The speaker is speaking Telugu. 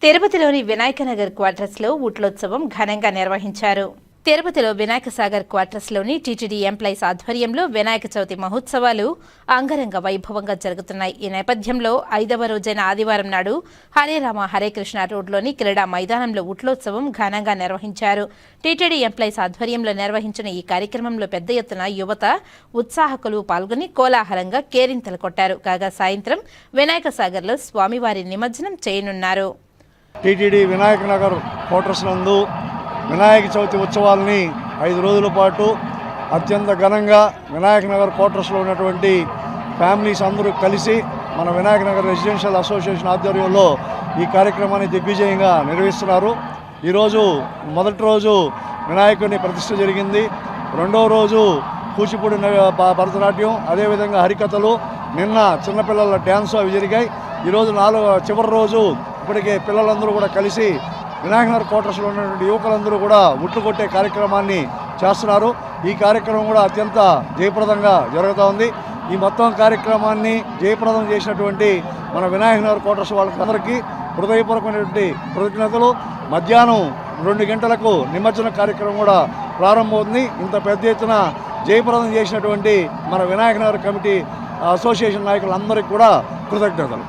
తిరుపతిలోని వినాయకనగర్ క్వార్టర్స్లో ఉట్లోత్సవం ఘనంగా నిర్వహించారు. తిరుపతిలో వినాయక సాగర్ క్వార్టర్స్లోని టీటీడీ ఎంప్లాయీస్ ఆధ్వర్యంలో వినాయక చవితి మహోత్సవాలు అంగరంగ వైభవంగా జరుగుతున్నాయి. ఈ నేపథ్యంలో 5వ రోజైన ఆదివారం నాడు హరే రామ హరే కృష్ణ రోడ్లోని క్రీడా మైదానంలో ఉట్లోత్సవం ఘనంగా నిర్వహించారు. టీటీడీ ఎంప్లాయీస్ ఆధ్వర్యంలో నిర్వహించిన ఈ కార్యక్రమంలో పెద్ద ఎత్తున యువత ఉత్సాహకులు పాల్గొని కోలాహలంగా కేరింతలు కొట్టారు. కాగా సాయంత్రం వినాయక సాగర్లో స్వామివారి నిమజ్జనం చేయనున్నారు. టీటీడీ వినాయక నగర్ క్వార్టర్స్ నందు వినాయక చవితి ఉత్సవాలని 5 రోజుల పాటు అత్యంత ఘనంగా వినాయక నగర్ క్వార్టర్స్లో ఉన్నటువంటి ఫ్యామిలీస్ అందరూ కలిసి మన వినాయక నగర్ రెసిడెన్షియల్ అసోసియేషన్ ఆధ్వర్యంలో ఈ కార్యక్రమాన్ని దిగ్విజయంగా నిర్వహిస్తున్నారు. ఈరోజు మొదటి రోజు వినాయకుని ప్రతిష్ఠ జరిగింది. రెండవ రోజు కూచిపూడి భరతనాట్యం, అదేవిధంగా హరికథలు, నిన్న చిన్నపిల్లల డ్యాన్స్ అవి జరిగాయి. ఈరోజు చివరి రోజు ఇప్పటికే పిల్లలందరూ కూడా కలిసి వినాయకనగర్ క్వార్టర్స్లో ఉన్నటువంటి యువకులందరూ కూడా ఉట్లు కొట్టే కార్యక్రమాన్ని చేస్తున్నారు. ఈ కార్యక్రమం కూడా అత్యంత జయప్రదంగా జరుగుతూ ఉంది. ఈ మొత్తం కార్యక్రమాన్ని జయప్రదం చేసినటువంటి మన వినాయకనగర్ క్వార్టర్స్ వాళ్ళందరికీ హృదయపూర్వకమైనటువంటి కృతజ్ఞతలు. మధ్యాహ్నం 2 గంటలకు నిమజ్జన కార్యక్రమం కూడా ప్రారంభమవుతుంది. ఇంత పెద్ద ఎత్తున జయప్రదం చేసినటువంటి మన వినాయకనగర్ కమిటీ అసోసియేషన్ నాయకులందరికీ కూడా కృతజ్ఞతలు.